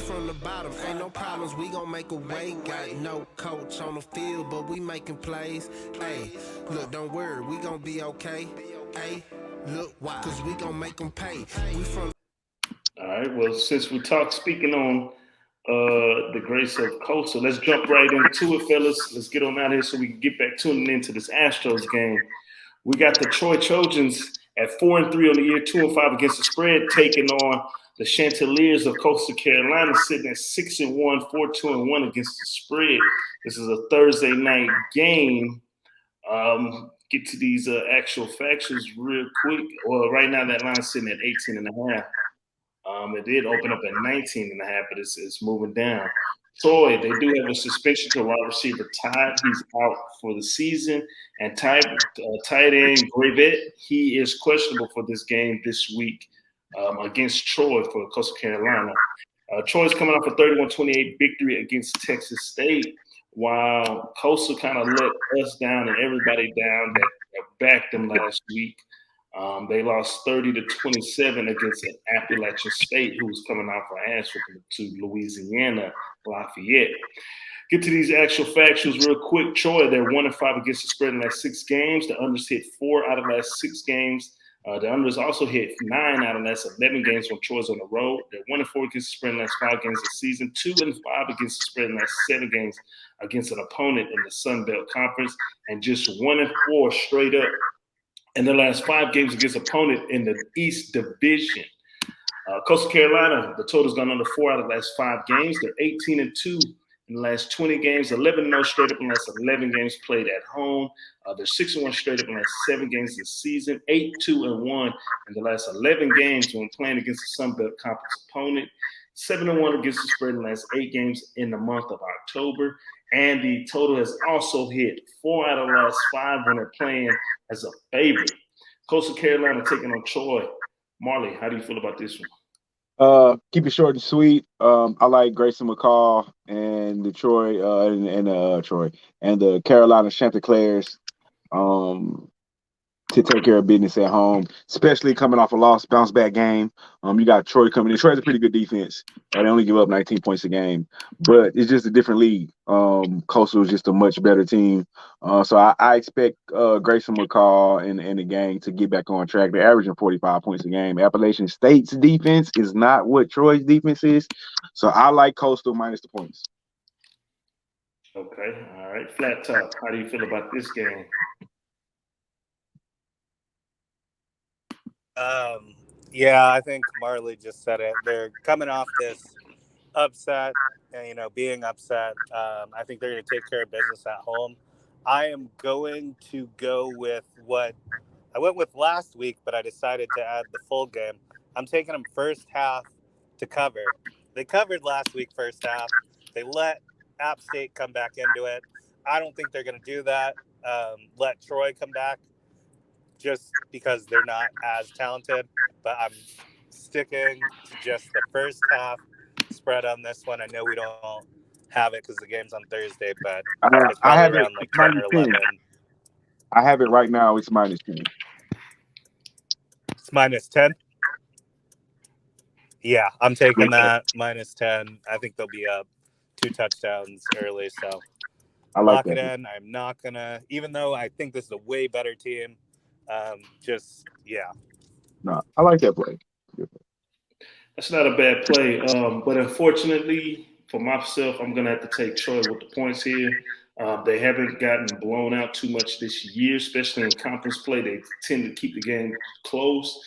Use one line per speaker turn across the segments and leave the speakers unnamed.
from the bottom, ain't no problems, we gon' make a way. Got no coach on the field, but we making plays. Hey, look, don't worry, we gon' be okay. Hey, look, why? Cause we gon' make them pay. We from.
All right. Well, since we speaking on the grace of Coastal, let's jump right into it, fellas. Let's get on out here so we can get back tuning into this Astros game. We got the Troy Trojans at 4-3 on the year, 2-5 against the spread, taking on the Chanticleers of Coastal Carolina, sitting at 6-1, 4-2-1 against the spread. This is a Thursday night game. Get to these actual factions real quick. Well, right now that line's sitting at 18.5. It did open up at 19.5, but it's moving down. Troy, they do have a suspension to wide receiver Todd. He's out for the season. And tight end Gravett, he is questionable for this game this week against Troy for Coastal Carolina. Troy's coming off a 31-28 victory against Texas State, while Coastal kind of let us down and everybody down that backed them last week. They lost 30-27 against Appalachian State, who was coming off an ass to Louisiana Lafayette. Get to these actual factuals real quick. Troy, they're 1-5 against the spread in the last 6 games. The unders hit 4 out of the last 6 games. The unders also hit 9 out of the last 11 games when Troy's on the road. They're 1-4 against the spread in the last 5 games of the season. 2-5 against the spread in the last 7 games against an opponent in the Sun Belt Conference, and just 1-4 straight up in the last 5 games against opponent in the East Division. Coastal Carolina, the total's gone under 4 out of the last 5 games. They're 18-2 in the last 20 games, 11-0 straight up in the last 11 games played at home. They're 6-1 straight up in the last 7 games this season, 8-2-1 in the last 11 games when playing against the Sun Belt Conference opponent, 7-1 against the spread in the last 8 games in the month of October. And the total has also hit 4 out of the last 5 when they're playing as a favorite. Coastal Carolina taking on Troy. Marley, how do you feel about this one?
Keep it short and sweet. I like Grayson McCall and the Troy and the Carolina Chanticleers to take care of business at home, especially coming off a loss, bounce back game. You got Troy coming in. Troy has a pretty good defense. They only give up 19 points a game, but it's just a different league. Coastal is just a much better team. So I expect Grayson McCall and the gang to get back on track. They're averaging 45 points a game. Appalachian State's defense is not what Troy's defense is. So I like Coastal minus the points.
Okay. All right. Flat Top, how do you feel about this game?
Yeah, I think Marley just said it. They're coming off this upset, and being upset. I think they're going to take care of business at home. I am going to go with what I went with last week, but I decided to add the full game. I'm taking them first half to cover. They covered last week first half. They let App State come back into it. I don't think they're going to do that. Let Troy come back, just because they're not as talented, but I'm sticking to just the first half spread on this one. I know we don't have it because the game's on Thursday, but it's
I have
around
it
10 or 11.
I have it right now. It's minus 10.
It's minus 10? Yeah, I'm taking that minus 10. I think they'll be up 2 touchdowns early, so
I like
lock
that.
it in. I'm not going to, even though I think this is a way better team,
No, I like that play.
That's not a bad play. But unfortunately, for myself, I'm going to have to take Troy with the points here. They haven't gotten blown out too much this year, especially in conference play. They tend to keep the game close.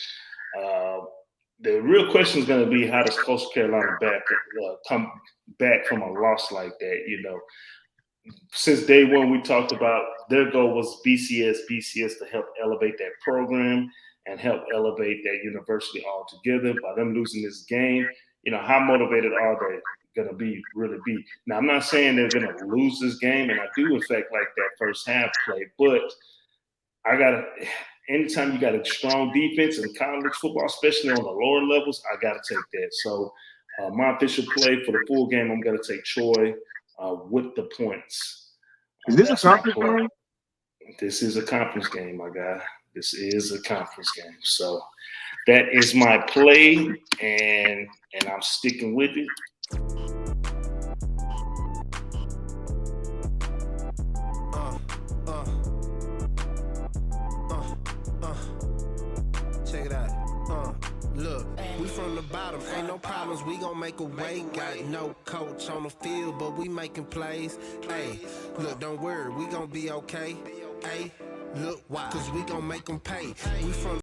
The real question is going to be, how does Coastal Carolina come back from a loss like that? Since day one, we talked about their goal was BCS to help elevate that program and help elevate that university altogether. By them losing this game, how motivated are they going to really be? Now, I'm not saying they're going to lose this game, and I do, in fact, like that first half play, but anytime you got a strong defense in college football, especially on the lower levels, I got to take that. So my official play for the full game, I'm going to take Troy with the points.
Is this a conference game?
This is a conference game, my guy. This is a conference game. So that is my play, and I'm sticking with it.
Look, we from the bottom, ain't no problems, we gon' make a way. Got no coach on the field, but we making plays. Hey, look, don't worry, we gon' be okay. Hey, look, why? Cause we gon' make them pay. We from